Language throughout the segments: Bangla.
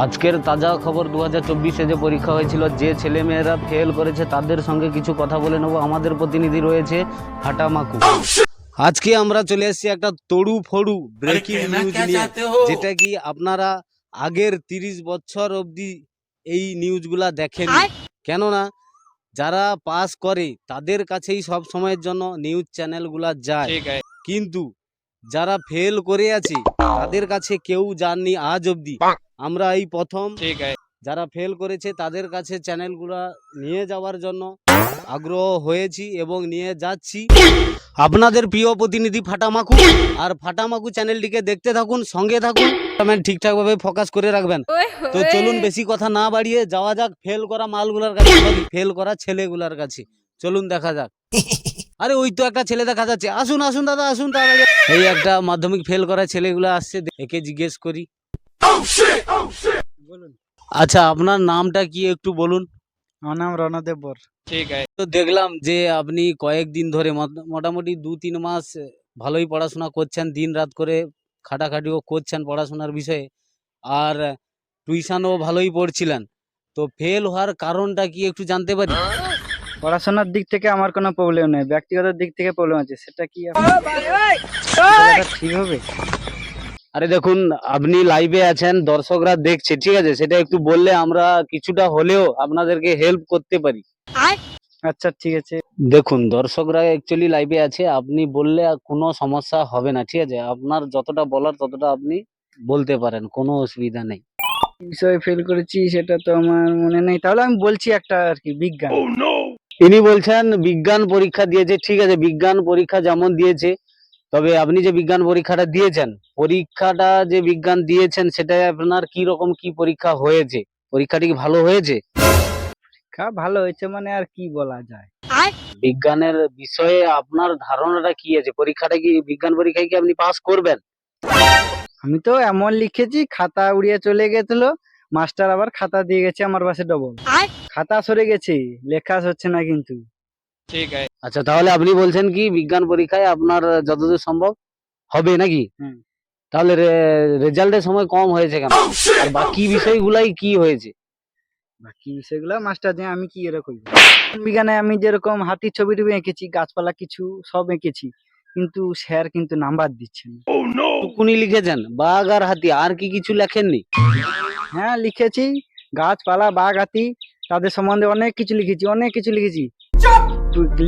আজকের তাজা খবর 2024-এ যে পরীক্ষা হয়েছিল, যে ছেলেমেয়েরা ফেল করেছে তাদের সঙ্গে কিছু কথা বলে নেব। আমাদের প্রতিনিধি রয়েছে হাটামাকু। আজকে আমরা চলে এসেছি একটা তড়ু ফড়ু ব্রেকিং নিউজ নিয়ে, যেটা কি আপনারা আগের 30 বছর অবধি এই নিউজগুলা দেখেন। কেননা যারা পাস করে তাদের কাছেই সব সময়ের জন্য নিউজ চ্যানেলগুলা যায়, কিন্তু যারা ফেল করে আছে তাদের কাছে কেউ যাননি আজ অবধি। আমরা এই প্রথম যারা ফেল করেছে তাদের কাছে চ্যানেলগুলা নিয়ে যাওয়ার জন্য আগ্রহ হয়েছি এবং নিয়ে যাচ্ছি। আপনাদের প্রিয় প্রতিনিধি ফাটামাকু। আর ফাটামাকু চ্যানেলটিকে দেখতে থাকুন, সঙ্গে থাকুন, ঠিকঠাকভাবে ফোকাস করে রাখবেন। তো চলুন বেশি কথা না বাড়িয়ে যাওয়া যাক ফেল করা মালগুলার কাছে, ফেল করা ছেলেগুলার কাছে। চলুন দেখা যাক। আরে ওই তো একটা ছেলে দেখা যাচ্ছে, আসুন আসুন দাদা আসুন তাড়াতাড়ি। এই একটা মাধ্যমিক ফেল করা ছেলেগুলো আসছে, একে জিজ্ঞেস করি। আচ্ছা, আপনার নামটা কি একটু বলুন? আমার নাম রণদেব বর। তো দেখলাম যে আপনি কয়েকদিন ধরে মোটামুটি 2-3 মাস ভালোই পড়াশোনা করছেন, দিন রাত করে খাটাখাটিও করছেন পড়াশোনার বিষয়ে, আর টিউশনও ভালোই পড়ছিলেন। তো ফেল হওয়ার কারণটা কি একটু জানতে পারি? পড়াশোনার দিক থেকে আমার কোনো প্রবলেম নেই, ব্যক্তিগত দিক থেকে প্রবলেম আছে। সেটা কি ঠিক হবে? আরে দেখুন, আপনি লাইভে আছেন, দর্শকরা দেখছে, ঠিক আছে? সেটা একটু বললে আমরা কিছুটা হলেও আপনাদেরকে হেল্প করতে পারি। আচ্ছা ঠিক আছে। দেখুন, দর্শকরা অ্যাকচুয়ালি লাইভে আছে, আপনি বললে কোনো সমস্যা হবে না, ঠিক আছে? আপনার যতটা বলার ততটা আপনি বলতে পারেন, কোনো অসুবিধা নেই। বিষয়ে ফেল করেছি সেটা তো আমার মনে নেই, তাহলে আমি বলছি একটা আর কি, বিজ্ঞান। ইনি বলছেন বিজ্ঞান পরীক্ষা দিয়েছে, ঠিক আছে? বিজ্ঞান পরীক্ষা যেমন দিয়েছে, তবে আপনি যে বিজ্ঞান পরীক্ষাটা দিয়েছেন, পরীক্ষাটা যে বিজ্ঞান দিয়েছেন সেটা আপনার কি রকম কি পরীক্ষা হয়েছে? পরীক্ষাটি কি ভালো হয়েছে? ভালো হয়েছে মানে আর কি বলা যায়। বিজ্ঞানের বিষয়ে আপনার ধারণাটা কি আছে? পরীক্ষাটা কি, বিজ্ঞান পরীক্ষায় কি আপনি পাস করবেন? আমি তো এমন লিখেছি, খাতা উড়িয়ে চলে গেছিল, মাস্টার আবার খাতা দিয়ে গেছে আমার পাশে ডবল। খাতা সরে গেছে, লেখা হচ্ছে না কিন্তু। আচ্ছা, তাহলে আপনি বলছেন কি বিজ্ঞান পরীক্ষায় আপনার যতদূর সম্ভব হবে নাকি? তাহলে রেজাল্টের সময় কম হয়েছে কেন? আর বাকি বিষয়গুলাই কি হয়েছে? বাকি বিষয়গুলো মাস্টার দিয়ে আমি কি এরকম বিজ্ঞানে আমি যেরকম হাতির ছবি টবি এঁকেছি, গাছপালা কিছু সব এঁকেছি, কিন্তু স্যার কিন্তু নাম্বার দিচ্ছে না। টুকুনি লিখেছেন, বাঘ আর হাতি, আর কি কিছু লেখেননি? হ্যাঁ লিখেছি, গাছপালা বাঘ হাতি তাদের সম্বন্ধে অনেক কিছু লিখেছি, অনেক কিছু লিখেছি।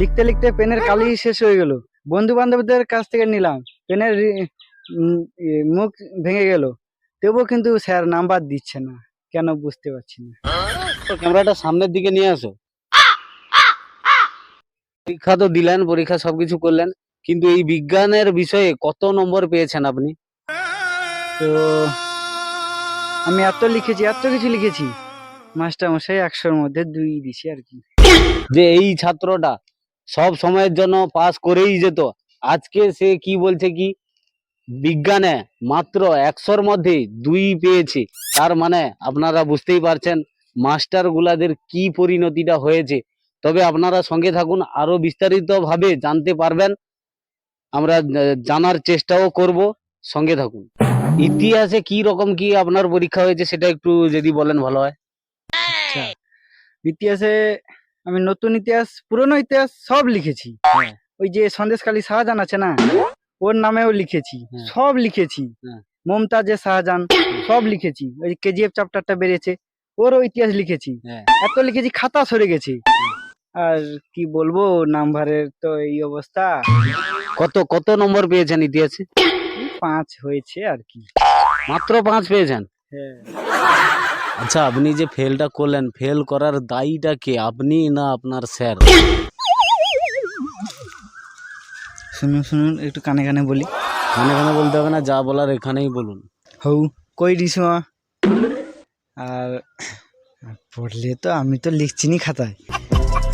লিখতে লিখতে পেনের কালি শেষ হয়ে গেল, বন্ধু বান্ধবদের কাছ থেকে নিলাম, পেনের মুখ ভেঙে গেল, তবুও কিন্তু স্যার নাম্বার দিচ্ছে না, কেন বুঝতে পারছি না। ক্যামেরাটা সামনের দিকে নিয়ে আসো। পরীক্ষা তো দিলেন, পরীক্ষা সবকিছু করলেন, কিন্তু এই বিজ্ঞানের বিষয়ে কত নম্বর পেয়েছেন আপনি? তো আমি এত লিখেছি, এত কিছু লিখেছি, মাস্টার মশাই 100-র মধ্যে 2 দিছি আর কি। যে এই ছাত্রটা সব সময়ের জন্য পাস করেই যেত, আজকে সে কি বলছে কি বিজ্ঞানে মাত্র 100-র মধ্যে 2 পেয়েছে। তার মানে আপনারা বুঝতেই পারছেন মাস্টার গুলাদের কি পরিণতিটা হয়েছে। তবে আপনারা সঙ্গে থাকুন, আরো বিস্তারিত ভাবে জানতে পারবেন, আমরা জানার চেষ্টাও করব, সঙ্গে থাকুন। ইতিহাসে কি রকম কি আপনার পরীক্ষা হয়েছে সেটা একটু যদি বলেন ভালো হয়। আচ্ছা, ইতিহাসে আমি নতুন ইতিহাস পুরনো ইতিহাস সব লিখেছি। ওই যে সন্দেশখালী শাহজাহান আছে না, ওর নামেও লিখেছি, সব লিখেছি। মমতাজের শাহজাহান সব লিখেছি। ওই কেজিএফ চ্যাপ্টারটা বেরিয়েছে, ওরও ইতিহাস লিখেছি। এত লিখেছি, খাতা সরে গেছে। আর কি বলবো, নাম্বারের তো এই অবস্থা। কত কত নম্বর পেয়েছেন ইতিহাসে? 5 হয়েছে আর কি। মাত্র 5 পেয়েছেন? হ্যাঁ। আচ্ছা, আপনি যে ফেলটা করলেন, ফেল করার দায়ীটা কে, আপনি না আপনার স্যার? শুনুন শুনুন, একটু কানে কানে বলি। কানে কানে বলতে হবে না, যা বলার এখানেই বলুন। হৌ কই দিছো? আর পড়লে তো আমি তো লিখছি নি খাতায়,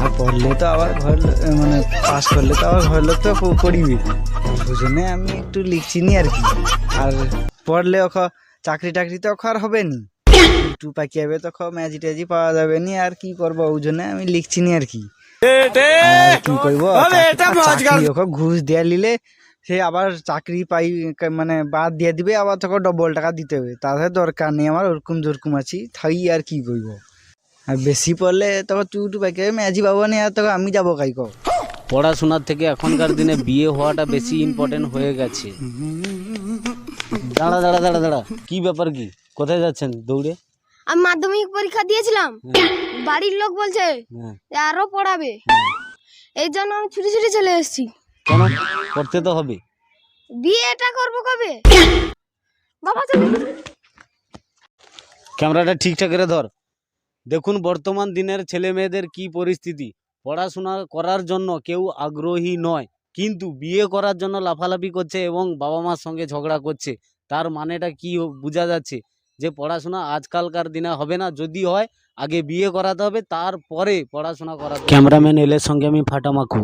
আর পড়লে তো আবার ঘর মানে পাস করলে তো আবার ঘর লোক তো পড়িবে, ওই জন্য আমি একটু লিখছি নি আর কি। আর পড়লে চাকরি টাকরি তো আর হবে নি, একটু পাকি যাবে তো ম্যাজি ট্যাজি পাওয়া যাবে নি, আর কি করবো, ওই জন্য আমি লিখছি নি আর কি। কি করবো, ঘুষ দেয়া নিলে সে আবার চাকরি পাই মানে বাদ দিয়ে দিবে, আবার তোকে ডবল টাকা দিতে হবে। তাদের দরকার নেই আমার, ওরকম যেরকম আছি থাই আর কি করবো। আর বেশি পড়লে তোকে টুটু পাইকে ম্যাজি পাবো না, আর তোকে আমি যাবো কাইক। পড়াশোনার থেকে এখনকার দিনে বিয়ে হওয়াটা বেশি ইম্পর্টেন্ট হয়ে গেছে। দাঁড়া দাঁড়া দাঁড়া দাঁড়া, কি ব্যাপার, কি কোথায় যাচ্ছেন দৌড়ে? আমি মাধ্যমিক পরীক্ষা দিয়েছিলাম, বাড়ির লোক বলছে যে আরো পড়াবে, এই জন্য আমি ছুটি ছুটি চলে এসেছি। কেন? পড়তে তো হবে। বিয়েটা করবো কবে? বাবা চলো। ক্যামেরাটা ঠিকঠাক করে ধর। দেখুন বর্তমান দিনের ছেলে মেয়েদের কি পরিস্থিতি। পড়াশোনা করার জন্য কেউ আগ্রহী নয়, কিন্তু বিয়ে করার জন্য লাফালাফি করছে এবং বাবা মার সঙ্গে ঝগড়া করছে। তার মানেটা কি বোঝা যাচ্ছে? যে পড়াশোনা আজকালকার দিনে হবে না, যদি হয় আগে বিয়ে করাতে হবে, তারপরে পড়াশোনা করাতে হবে। ক্যামেরাম্যান এলের সঙ্গে আমি ফাটামাখু।